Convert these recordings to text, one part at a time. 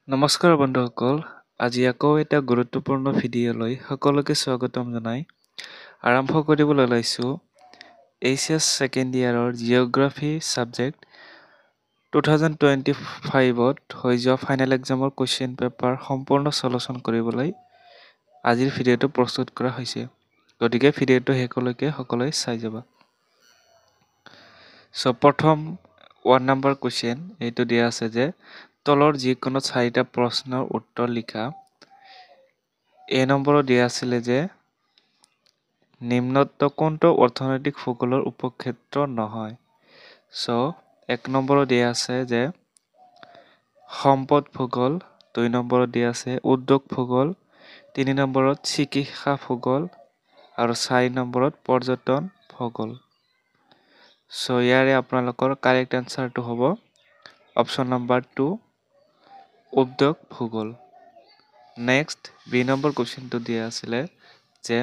নমস্কাৰ বন্ধুসকল, আজি আকৌ এটা গুৰুত্বপূৰ্ণ ভিডিঅ'লৈ সকলোকে স্বাগতম জনাই আৰম্ভ কৰিবলৈ লৈছোঁ এইচএছ ছেকেণ্ড ইয়াৰৰ জিঅ'গ্ৰাফী ছাবজেক্ট 2025ত হৈ যোৱা ফাইনেল এক্সামৰ কুৱেশ্যন পেপাৰ সম্পূৰ্ণ চলুচন কৰিবলৈ আজিৰ ভিডিঅ'টো প্ৰস্তুত কৰা হৈছে। গতিকে ভিডিঅ'টো শেষলৈকে সকলোৱে চাই যাবা। প্ৰথম 1 নম্বৰ কুৱেশ্যন এইটো দিয়া আছে যে তলৰ যিকোনো 4টা প্ৰশ্নৰ উত্তৰ লিখা। এ নম্বৰত দিয়া আছিলে যে নিম্নত কোনটো অৰ্থনৈতিক ভূগোলৰ উপক্ষেত্ৰ নহয়। 1 নম্বৰত দিয়া আছে যে সম্পদ ভূগোল, 2 নম্বৰত দিয়া আছে উদ্যোগ ভূগোল, 3 নম্বৰত চিকিৎসা ভূগোল আৰু 4 নম্বৰত পৰ্যটন ভূগোল। ইয়াৰে আপোনালোকৰ কাৰেক্ট এনচাৰটো হ'ব অপশ্যন নম্বৰ 2 উদ্যোগ ভূগোল। নেক্সট বি নম্বৰ কুৱেশ্যনটো দিয়া আছিলে যে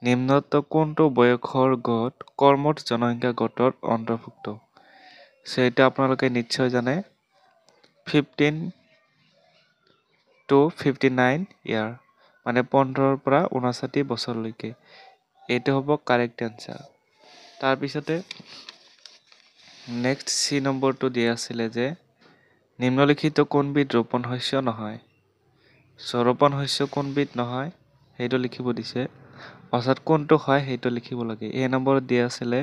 নিম্নত কোনটো বয়সৰ গোট কৰ্মঠ জনসংখ্যা গোটৰ অন্তৰ্ভুক্ত। এইটো আপোনালোকে নিশ্চয় জানে 15 to 59 ইয়াৰ মানে 15ৰ পৰা 59 বছৰলৈকে। এইটো হ'ব কাৰেক্ট এনচাৰ। তাৰপিছতে নেক্সট চি নম্বৰটো দিয়া আছিলে যে নিম্নলিখিত কোনবিধ ৰোপণ শস্য নহয়। ৰোপণ শস্য কোনবিধ নহয় সেইটো লিখিব দিছে, অৰ্থাৎ কোনটো হয় সেইটো লিখিব লাগে। এ নম্বৰত দিয়া আছিলে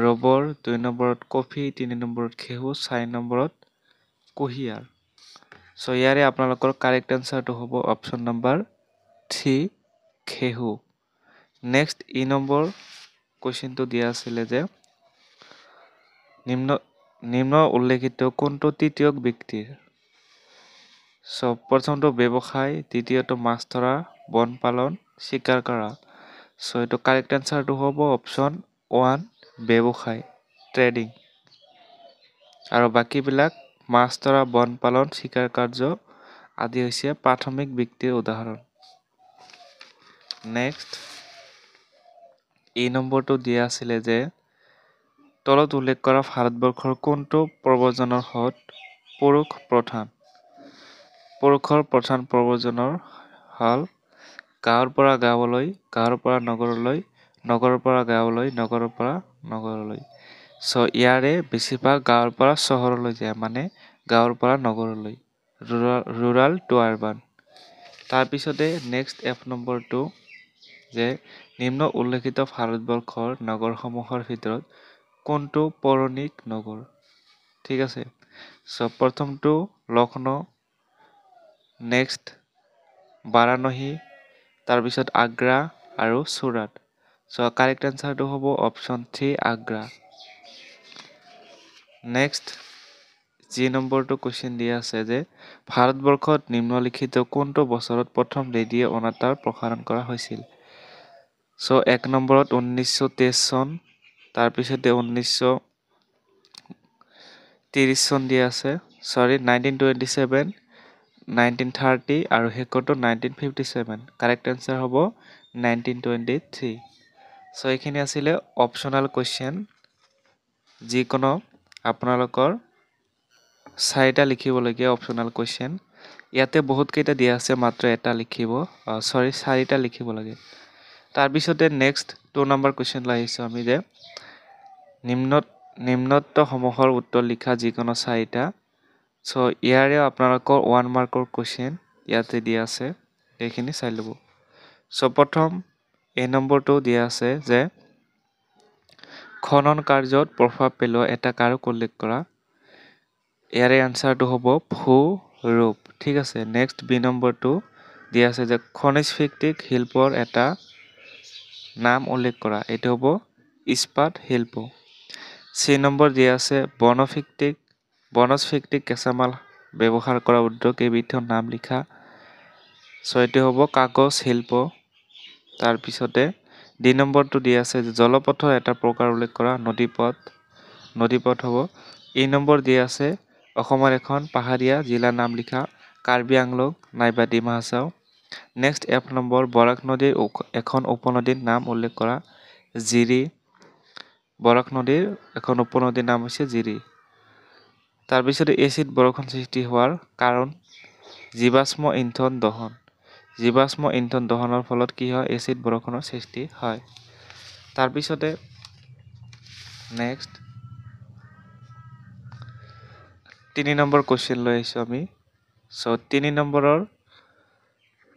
ৰবৰ, 2 নম্বৰত কফি, 3 নম্বৰত ঘেঁহু, 4 নম্বৰত কুঁহিয়াৰ। ইয়াৰে আপোনালোকৰ কাৰেক্ট এনচাৰটো হ'ব অপশ্যন নম্বৰ 3 ঘেঁহু। নেক্সট ই নম্বৰ কুৱেশ্যনটো দিয়া আছিলে যে নিম্ন উল্লেখিত কোনটো তৃতীয়ক ব্যক্তিৰ। প্ৰথমটো ব্যৱসায়, দ্বিতীয়টো মাছ ধৰা, বন পালন, চিকাৰ কৰা। এইটো কাৰেক্ট এনচাৰটো হ'ব অপশ্যন 1 ব্যৱসায় ট্ৰেডিং। আৰু বাকীবিলাক মাছ ধৰা, বন পালন, চিকাৰ কাৰ্য আদি হৈছে প্ৰাথমিক ব্যক্তিৰ উদাহৰণ। নেক্সট ই নম্বৰটো দিয়া আছিলে যে তলত উল্লেখ কৰা ভাৰতবৰ্ষৰ কোনটো প্ৰব্ৰজনৰ হ্ৰদ পুৰুষ প্ৰধান। পুৰুষৰ প্ৰধান প্ৰব্ৰজনৰ হ'ল গাঁৱৰ পৰা গাঁৱলৈ, গাঁৱৰ পৰা নগৰলৈ, নগৰৰ পৰা গাঁৱলৈ, নগৰৰ পৰা নগৰলৈ। ইয়াৰে বেছিভাগ গাঁৱৰ পৰা চহৰলৈ যায়, মানে গাঁৱৰ পৰা নগৰলৈ, ৰুৰাল টু আৰবান। তাৰপিছতে নেক্সট এফ নম্বৰটো যে নিম্ন উল্লেখিত ভাৰতবৰ্ষৰ নগৰসমূহৰ ভিতৰত কোনটো পৌৰাণিক নগৰ। ঠিক আছে, প্ৰথমটো লক্ষ্ণৌ, নেক্সট বাৰাণসী, তাৰপিছত আগ্ৰা আৰু চুৰাট। কাৰেক্ট এনচাৰটো হ'ব অপশ্যন 3 আগ্ৰা। নেক্সট যি নম্বৰটো কুৱেশ্যন দিয়া আছে যে ভাৰতবৰ্ষত নিম্নলিখিত কোনটো বছৰত প্ৰথম ৰেডিঅ' অনাতাঁৰ প্ৰসাৰণ কৰা হৈছিল। 1 নম্বৰত 1923 চন, তাৰপিছতে 1930 চন দিয়া আছে, 1927, 1930 আৰু শেষৰটো 1957। কাৰেক্ট এনচাৰ হ'ব 1923। এইখিনি আছিলে অপশ্যনেল কুৱেশ্যন, যিকোনো আপোনালোকৰ 4টা লিখিবলগীয়া অপশ্যনেল কুৱেশ্যন। ইয়াতে বহুতকেইটা দিয়া আছে, মাত্ৰ এটা লিখিব, 4টা লিখিব লাগে। তাৰপিছতে নেক্সট 2 নম্বৰ কুৱেশ্যনলৈ আহিছোঁ আমি যে নিম্নতসমূহৰ উত্তৰ লিখা যিকোনো 4টা। ইয়াৰে আপোনালোকৰ 1 মাৰ্কৰ কুৱেশ্যন ইয়াতে দিয়া আছে, এইখিনি চাই ল'ব। প্ৰথম এ নম্বৰটো দিয়া আছে যে খনন কাৰ্যত প্ৰভাৱ পেলোৱা এটা কাৰক উল্লেখ কৰা। ইয়াৰে এনচাৰটো হ'ব ভূ-ৰূপ। ঠিক আছে, নেক্সট বি নম্বৰটো দিয়া আছে যে খনিজ ভিত্তিক শিল্পৰ এটা নাম উল্লেখ কৰা। এইটো হ'ব ইস্পাত শিল্প। চি নম্বৰ দিয়া আছে বনজ ভিত্তিক কেঁচামাল ব্যৱহাৰ কৰা উদ্যোগ কেইবিধৰ নাম লিখা। এইটো হ'ব কাগজ শিল্প। তাৰপিছতে ডি নম্বৰটো দিয়া আছে যে জলপথৰ এটা প্ৰকাৰ উল্লেখ কৰা, নদীপথ হ'ব। ই নম্বৰ দিয়া আছে অসমৰ এখন পাহাৰীয়া জিলাৰ নাম লিখা, কাৰ্বি আংলং নাইবা Dima Hasao. Next F number Barak নদীৰ এখন উপনদীৰ নাম উল্লেখ কৰা, জিৰি। বৰাক নদীৰ এখন উপনদীৰ নাম হৈছে জিৰি। তাৰপিছতে এচিড বৰষুণ সৃষ্টি হোৱাৰ কাৰণ জীৱাশ্ম ইন্ধন দহন। জীৱাশ্ম ইন্ধন দহনৰ ফলত কি হয়? এচিড বৰষুণৰ সৃষ্টি হয়। তাৰপিছতে নেক্সট 3 নম্বৰ কুৱেশ্যন লৈ আহিছোঁ আমি। চ' 3 নম্বৰৰ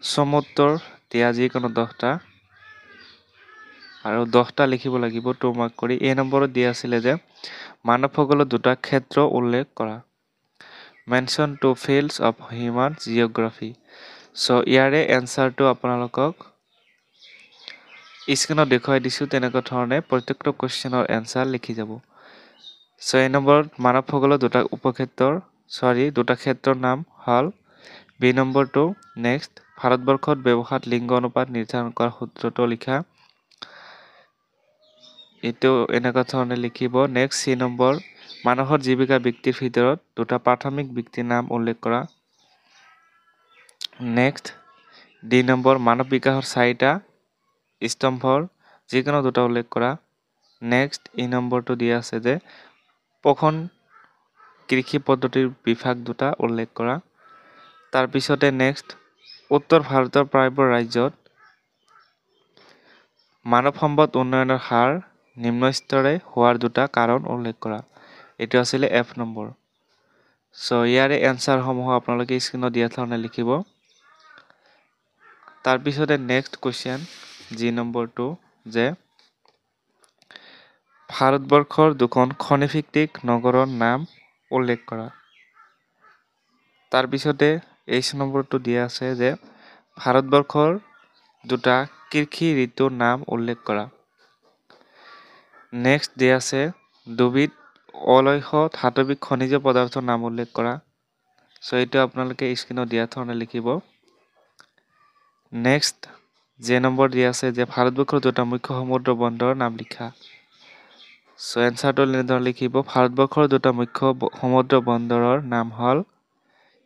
সমুদ্ৰৰ দিয়া যিকোনো 10টা আৰু 10টা লিখিব লাগিব 2 মাৰ্ক কৰি। এই নম্বৰত দিয়া আছিলে যে মানৱসকলৰ 2টা ক্ষেত্ৰ উল্লেখ কৰা। Mention 2 fields of human geography. So' ইয়াৰে এনচাৰটো আপোনালোকক স্ক্ৰীনত দেখুৱাই দিছোঁ, তেনেকুৱা ধৰণে প্ৰত্যেকটো কুৱেশ্যনৰ এনচাৰ লিখি যাব। চ' এই নম্বৰত মানৱসকলৰ 2টা ক্ষেত্ৰৰ নাম হ'ল বি নম্বৰটো নেক্সট ভাৰতবৰ্ষত ব্যৱসায়ত লিংগ অনুপাত নিৰ্ধাৰণ কৰা সূত্ৰটো লিখা। এইটো এনেকুৱা ধৰণে লিখিব। নেক্সট চি নম্বৰ মানুহৰ জীৱিকা বৃত্তিৰ ভিতৰত 2টা প্ৰাথমিক বৃত্তিৰ নাম উল্লেখ কৰা। নেক্সট ডি নম্বৰ মানৱ বিকাশৰ 4টা স্তম্ভৰ যিকোনো 2টা উল্লেখ কৰা। নেক্সট ই নম্বৰটো দিয়া আছে যে পোষণ কৃষি পদ্ধতিৰ বিভাগ 2টা উল্লেখ কৰা। তাৰপিছতে নেক্সট উত্তৰ ভাৰতৰ প্ৰায়বোৰ ৰাজ্যত মানৱ সম্পদ উন্নয়নৰ হাৰ নিম্ন স্তৰে হোৱাৰ 2টা কাৰণ উল্লেখ কৰা। এইটো আছিলে এফ নম্বৰ। চ' ইয়াৰে এনচাৰসমূহ আপোনালোকে স্ক্ৰীনত দিয়া ধৰণে লিখিব। তাৰপিছতে নেক্সট কুৱেশ্যন জি নম্বৰটো যে ভাৰতবৰ্ষৰ 2খন খনিভিত্তিক নগৰৰ নাম উল্লেখ কৰা। তাৰপিছতে এইচ নম্বৰটো দিয়া আছে যে ভাৰতবৰ্ষৰ 2টা কৃষি ঋতুৰ নাম উল্লেখ কৰা। নেক্সট দিয়া আছে দুবিধ অলৌহ ধাতৱিক খনিজ পদাৰ্থৰ নাম উল্লেখ কৰা। চ' এইটো আপোনালোকে স্ক্ৰীনত দিয়া ধৰণে লিখিব। নেক্সট যে নম্বৰ দিয়া আছে যে ভাৰতবৰ্ষৰ 2টা মুখ্য সমুদ্ৰ বন্দৰৰ নাম লিখা। চ' এনচাৰটো এনেদৰে লিখিব। ভাৰতবৰ্ষৰ 2টা মুখ্য সমুদ্ৰ বন্দৰৰ নাম হ'ল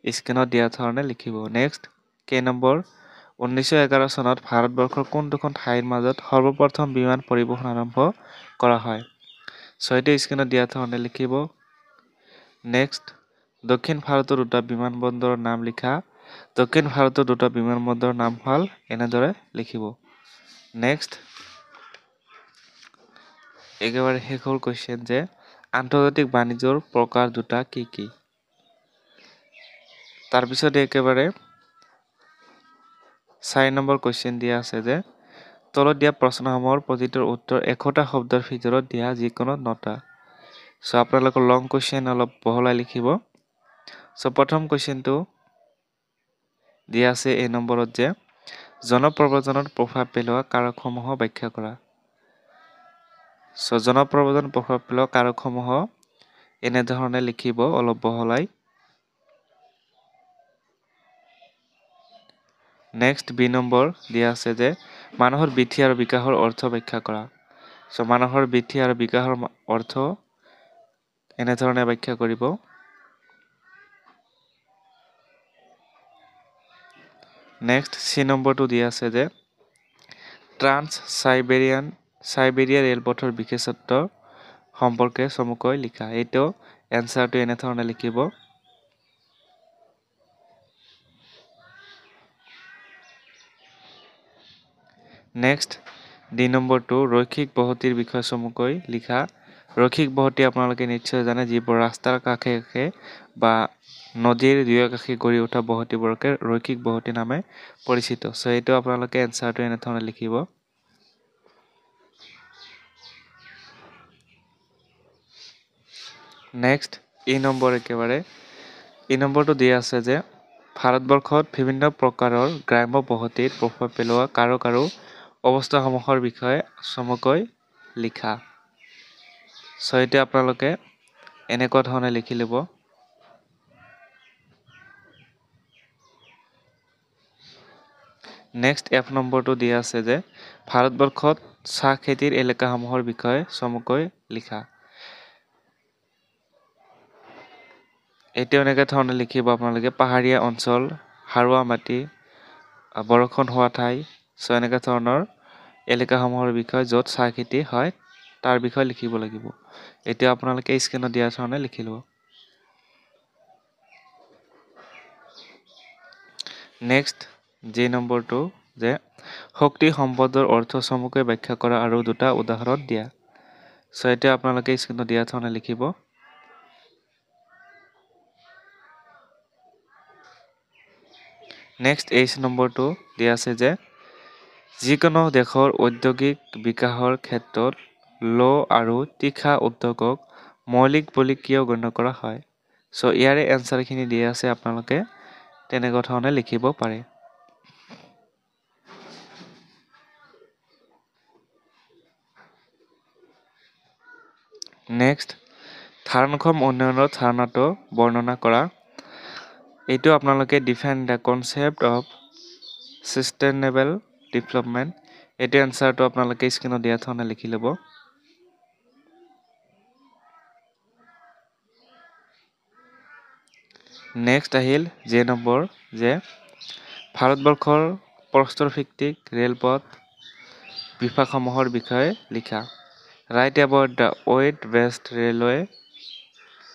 স্ক্ৰীনত দিয়া ধৰণে লিখিব। নেক্সট কে নম্বৰ 1911 চনত ভাৰতবৰ্ষৰ কোন 2খন ঠাইৰ মাজত সৰ্বপ্ৰথম বিমান পৰিবহণ আৰম্ভ কৰা হয়। চ' এইটো স্ক্ৰীনত দিয়া ধৰণে লিখিব। নেক্সট দক্ষিণ ভাৰতৰ 2টা বিমানবন্দৰৰ নাম লিখা। দক্ষিণ ভাৰতৰ 2টা বিমানবন্দৰৰ নাম হ'ল এনেদৰে লিখিব। নেক্সট একেবাৰে শেষ হ'ল কুৱেশ্যন যে আন্তৰ্জাতিক বাণিজ্যৰ প্ৰকাৰ 2টা কি কি? তাৰপিছতে একেবাৰে 4 নম্বৰ কুৱেশ্যন দিয়া আছে যে তলত দিয়া প্ৰশ্নসমূহৰ প্ৰতিটোৰ উত্তৰ 100টা শব্দৰ ভিতৰত দিয়া যিকোনো 9টা। চ' আপোনালোকৰ লং কুৱেশ্যন অলপ বহলাই লিখিব। চ' প্ৰথম কুৱেশ্যনটো দিয়া আছে এই নম্বৰত যে জনপ্ৰব্ৰজনত প্ৰভাৱ পেলোৱা কাৰকসমূহ ব্যাখ্যা কৰা। চ' জনপ্ৰব্ৰজন প্ৰভাৱ পেলোৱা কাৰকসমূহ এনেধৰণে লিখিব অলপ বহলাই। নেক্সট বি নম্বৰ দিয়া আছে যে মানুহৰ বৃদ্ধি আৰু বিকাশৰ অৰ্থ ব্যাখ্যা কৰা। চ' মানুহৰ বৃদ্ধি আৰু বিকাশৰ অৰ্থ এনেধৰণে ব্যাখ্যা কৰিব। নেক্সট চি নম্বৰটো দিয়া আছে যে ট্ৰান্স চাইবেৰিয়া ৰেলপথৰ বিশেষত্ব সম্পৰ্কে চমুকৈ লিখা। এইটো এনচাৰটো এনেধৰণে লিখিব। নেক্সট ডি নম্বৰটো ৰৈখিক বসতিৰ বিষয়ে চমুকৈ লিখা। ৰৈখিক বসতি আপোনালোকে নিশ্চয় জানে, যিবোৰ ৰাস্তাৰ কাষে কাষে বা নদীৰ দুয়ো কাষে গঢ়ি উঠা বসতিবোৰকে ৰৈখিক বসতি নামে পৰিচিত। চ' এইটো আপোনালোকে এনচাৰটো এনেধৰণে লিখিব। নেক্সট ই নম্বৰ একেবাৰে ই নম্বৰটো দিয়া আছে যে ভাৰতবৰ্ষত বিভিন্ন প্ৰকাৰৰ গ্ৰাম্য বসতিত প্ৰভাৱ পেলোৱা কাৰক আৰু অৱস্থাসমূহৰ বিষয়ে চমুকৈ লিখা। চ' এতিয়া আপোনালোকে এনেকুৱা ধৰণে লিখি ল'ব। নেক্সট এফ নম্বৰটো দিয়া আছে যে ভাৰতবৰ্ষত চাহ খেতিৰ এলেকাসমূহৰ বিষয়ে চমুকৈ লিখা। এইটো এনেকুৱা ধৰণে লিখিব আপোনালোকে পাহাৰীয়া অঞ্চল, সাৰুৱা মাটি, বৰষুণ হোৱা ঠাই। চ' এনেকুৱা ধৰণৰ এলেকাসমূহৰ বিষয়ে য'ত চাহ খেতি হয় তাৰ বিষয়ে লিখিব লাগিব। এতিয়া আপোনালোকে স্ক্ৰীনত দিয়া ধৰণে লিখি ল'ব। নেক্সট জি নম্বৰটো যে শক্তি সম্পদৰ অৰ্থ চমুকৈ ব্যাখ্যা কৰা আৰু দুটা উদাহৰণ দিয়া। চ' এতিয়া আপোনালোকে স্ক্ৰীনত দিয়া ধৰণে লিখিব। নেক্সট এইচ নম্বৰটো দিয়া আছে যে যিকোনো দেশৰ ঔদ্যোগিক বিকাশৰ ক্ষেত্ৰত ল আৰু তীখা উদ্যোগক মৌলিক বুলি কিয় গণ্য কৰা হয়? চ' ইয়াৰে এনচাৰখিনি দিয়া আছে, আপোনালোকে তেনেকুৱা ধৰণে লিখিব পাৰে। নেক্সট ধাৰণক্ষম উন্নয়নৰ ধাৰণাটো বৰ্ণনা কৰা। এইটো আপোনালোকে define the concept of sustainable development. এইটো এনচাৰটো আপোনালোকে স্ক্ৰীনত দিয়া ধৰণে লিখি ল'ব। নেক্সট আহিল যে নম্বৰ যে ভাৰতবৰ্ষৰ প্ৰস্তৰভিত্তিক ৰেলপথ বিভাগসমূহৰ বিষয়ে লিখা। Write about the what best railway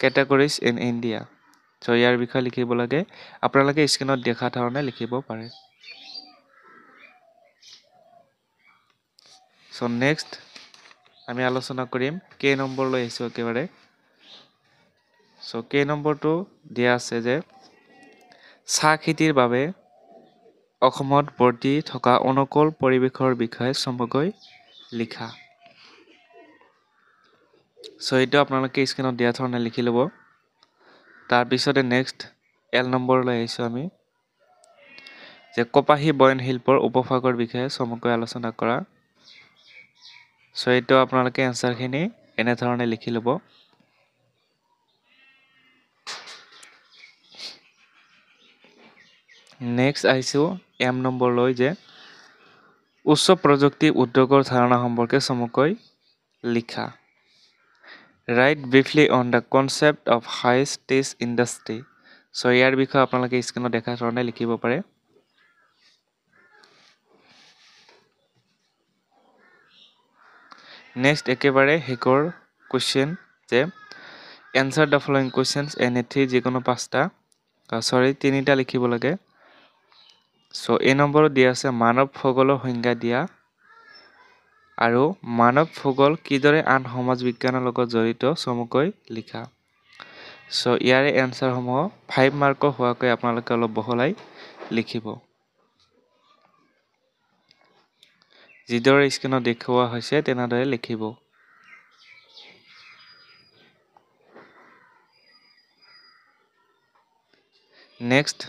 categories in India. So' ইয়াৰ বিষয়ে লিখিব লাগে। আপোনালোকে স্ক্ৰীনত দেখা ধৰণে লিখিব পাৰে। চ' নেক্সট আমি আলোচনা কৰিম কে নম্বৰলৈ আহিছোঁ একেবাৰে। চ' কে নম্বৰটো দিয়া আছে যে চাহ খেতিৰ বাবে অসমত বৰ্তি থকা অনুকূল পৰিৱেশৰ বিষয়ে চমুকৈ লিখা। চ' এইটো আপোনালোকে স্ক্ৰীনত দিয়া ধৰণে লিখি ল'ব। তাৰপিছতে নেক্সট এল নম্বৰলৈ আহিছোঁ আমি যে কপাহী বয়ন শিল্পৰ উপভাগৰ বিষয়ে চমুকৈ আলোচনা কৰা। চ' এইটো আপোনালোকে এনচাৰখিনি এনেধৰণে লিখি ল'ব। নেক্সট আহিছোঁ এম নম্বৰলৈ যে উচ্চ প্ৰযুক্তি উদ্যোগৰ ধাৰণা সম্পৰ্কে চমুকৈ লিখা। Write briefly on the concept of high stage industry. So' ইয়াৰ বিষয়ে আপোনালোকে স্ক্ৰীনত দেখা ধৰণে লিখিব পাৰে। নেক্সট একেবাৰে শেষৰ কুৱেশ্যন যে answer the following questions any যিকোনো তিনিটা লিখিব লাগে। চ' এই নম্বৰত দিয়া আছে মানৱ ভূগোলৰ সংজ্ঞা দিয়া আৰু মানৱ ভূগোল কিদৰে আন সমাজ বিজ্ঞানৰ লগত জড়িত চমুকৈ লিখা। চ' ইয়াৰে এনচাৰসমূহ 5 মাৰ্কৰ হোৱাকৈ আপোনালোকে অলপ বহলাই লিখিব। যিদৰে স্ক্ৰীনত দেখুওৱা হৈছে তেনেদৰে লিখিব। নেক্সট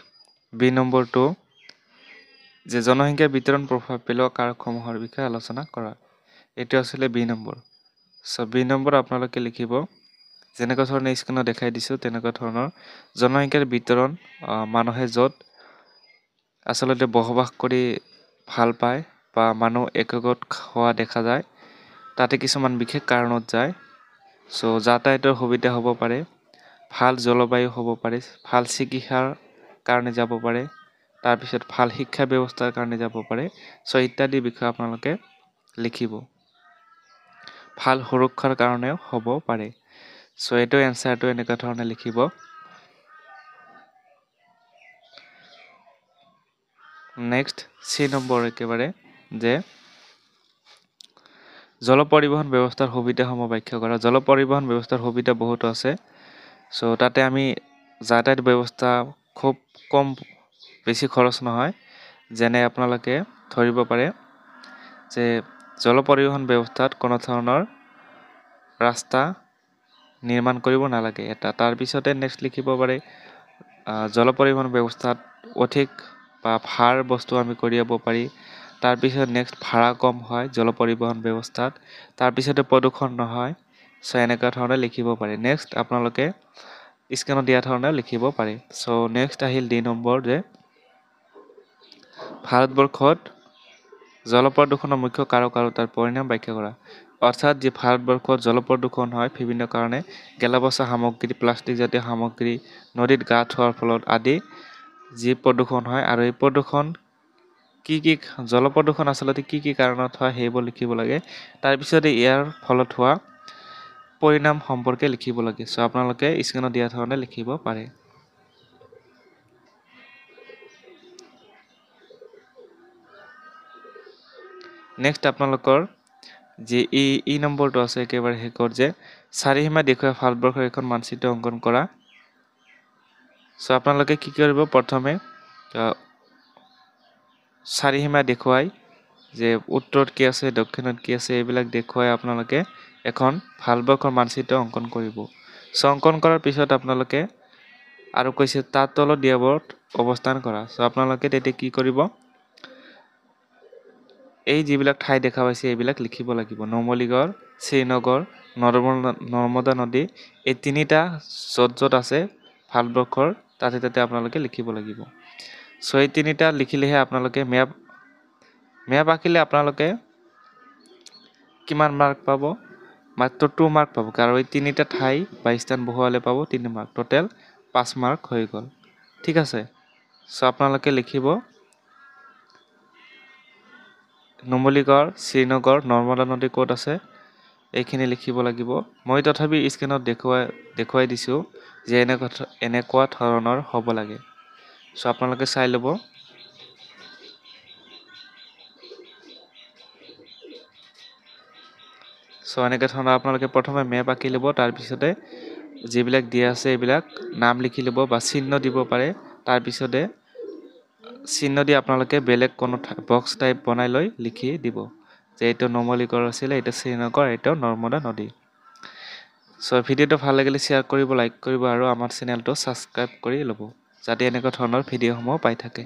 বি নম্বৰটো যে জনসংখ্যা বিতৰণ প্ৰভাৱ পেলোৱা কাৰকসমূহৰ বিষয়ে আলোচনা কৰা। এইটো আছিলে বি নম্বৰ। চ' বি নম্বৰ আপোনালোকে লিখিব যেনেকুৱা ধৰণে স্ক্ৰীনত দেখাই দিছোঁ তেনেকুৱা ধৰণৰ জনসংখ্যাৰ বিতৰণ মানুহে য'ত আচলতে বসবাস কৰি ভাল পায় বা মানুহ একগোট হোৱা দেখা যায় তাতে কিছুমান বিশেষ কাৰণত যায়। চ' যাতায়াতৰ সুবিধা হ'ব পাৰে, ভাল জলবায়ু হ'ব পাৰে, ভাল চিকিৎসাৰ কাৰণে যাব পাৰে, তাৰপিছত ভাল শিক্ষা ব্যৱস্থাৰ কাৰণে যাব পাৰে। চ' ইত্যাদি বিষয়ে আপোনালোকে লিখিব। ভাল সুৰক্ষাৰ কাৰণেও হ'ব পাৰে। চ' এইটো এনচাৰটো এনেকুৱা ধৰণে লিখিব। নেক্সট চি নম্বৰ একেবাৰে যে জল পৰিবহণ ব্যৱস্থাৰ সুবিধাসমূহ ব্যাখ্যা কৰা। জল পৰিবহণ ব্যৱস্থাৰ সুবিধা বহুতো আছে। চ' তাতে আমি যাতায়াত ব্যৱস্থা খুব কম বেছি খৰচ নহয়। যেনে আপোনালোকে ধৰিব পাৰে যে জল পৰিবহণ ব্যৱস্থাত কোনো ধৰণৰ ৰাস্তা নিৰ্মাণ কৰিব নালাগে এটা। তাৰপিছতে নেক্সট লিখিব পাৰে জল পৰিবহণ ব্যৱস্থাত অধিক বা ভাৰ বস্তু আমি কঢ়িয়াব পাৰি। তাৰপিছত নেক্সট ভাড়া কম হয় জল পৰিবহণ ব্যৱস্থাত। তাৰপিছতে প্ৰদূষণ নহয়। চ' এনেকুৱা ধৰণে লিখিব পাৰে। নেক্সট আপোনালোকে স্ক্ৰীনত দিয়া ধৰণে লিখিব পাৰে। চ' নেক্সট আহিল ডি নম্বৰ যে ভাৰতবৰ্ষত জল প্ৰদূষণৰ মুখ্য কাৰক আৰু তাৰ পৰিণাম ব্যাখ্যা কৰা। অৰ্থাৎ যি ভাৰতবৰ্ষত জল প্ৰদূষণ হয় বিভিন্ন কাৰণে গেলাপচা সামগ্ৰী, প্লাষ্টিক জাতীয় সামগ্ৰী, নদীত গা ধোৱাৰ ফলত আদি যি প্ৰদূষণ হয় আৰু এই প্ৰদূষণ জল প্ৰদূষণ আচলতে কি কাৰণত হয় সেইবোৰ লিখিব লাগে। তাৰপিছতে ইয়াৰ ফলত হোৱা পৰিণাম সম্পৰ্কে লিখিব লাগে। চ' আপোনালোকে স্ক্ৰীনত দিয়া ধৰণে লিখিব পাৰে। নেক্সট আপোনালোকৰ যে ই নম্বৰটো আছে একেবাৰে শেষৰ যে চাৰিসীমা দেখুৱাই ভাৰতবৰ্ষৰ এখন মানচিত্ৰ অংকন কৰা। চ' আপোনালোকে কি কৰিব প্ৰথমে চাৰিসীমা দেখুৱাই যে উত্তৰত কি আছে দক্ষিণত কি আছে এইবিলাক দেখুৱাই আপোনালোকে এখন ভাৰতবৰ্ষৰ মানচিত্ৰ অংকন কৰিব। চ' অংকন কৰাৰ পিছত আপোনালোকে আৰু কৈছে তাৰ তলত দিয়াবোৰত অৱস্থান কৰা। চ' আপোনালোকে তেতিয়া কি কৰিব এই যিবিলাক ঠাই দেখা পাইছে এইবিলাক লিখিব লাগিব। নুমলীগড়, শ্ৰীনগৰ, নৰ্মদা নদী এই তিনিটা য'ত আছে ভাৰতবৰ্ষৰ তাতে আপোনালোকে লিখিব লাগিব। চ' এই তিনিটা লিখিলেহে আপোনালোকে মেপ আঁকিলে আপোনালোকে কিমান মাৰ্ক পাব? মাত্ৰ 2 মাৰ্ক পাব। কাৰণ এই তিনিটা ঠাই বা স্থান বহুৱালে পাব 3 মাৰ্ক। টোটেল 5 মাৰ্ক হৈ গ'ল। ঠিক আছে। চ' আপোনালোকে লিখিব নুমলীগড়, শ্ৰীনগৰ, নৰ্মদা নদী ক'ত আছে এইখিনি লিখিব লাগিব। মই তথাপি স্ক্ৰীনত দেখুৱাই দিছোঁ যে এনেকুৱা ধৰণৰ হ'ব লাগে। চ' আপোনালোকে চাই ল'ব। চ' এনেকৈ ধৰণৰ আপোনালোকে প্ৰথমে মেপ আঁকি ল'ব। তাৰপিছতে যিবিলাক দিয়া আছে এইবিলাক নাম লিখি ল'ব বা চিহ্ন দিব পাৰে। তাৰপিছতে চিহ্ন দি আপোনালোকে বেলেগ কোনো বক্স টাইপ বনাই লৈ লিখি দিব যে এইটো নুমলীগড় আছিলে, এইটো শ্ৰীনগৰ, এইটো নৰ্মদা নদী। চ' ভিডিঅ'টো ভাল লাগিলে শ্বেয়াৰ কৰিব, লাইক কৰিব আৰু আমাৰ চেনেলটো ছাবস্ক্ৰাইব কৰি ল'ব যাতে এনেকুৱা ধৰণৰ ভিডিঅ'সমূহ পাই থাকে।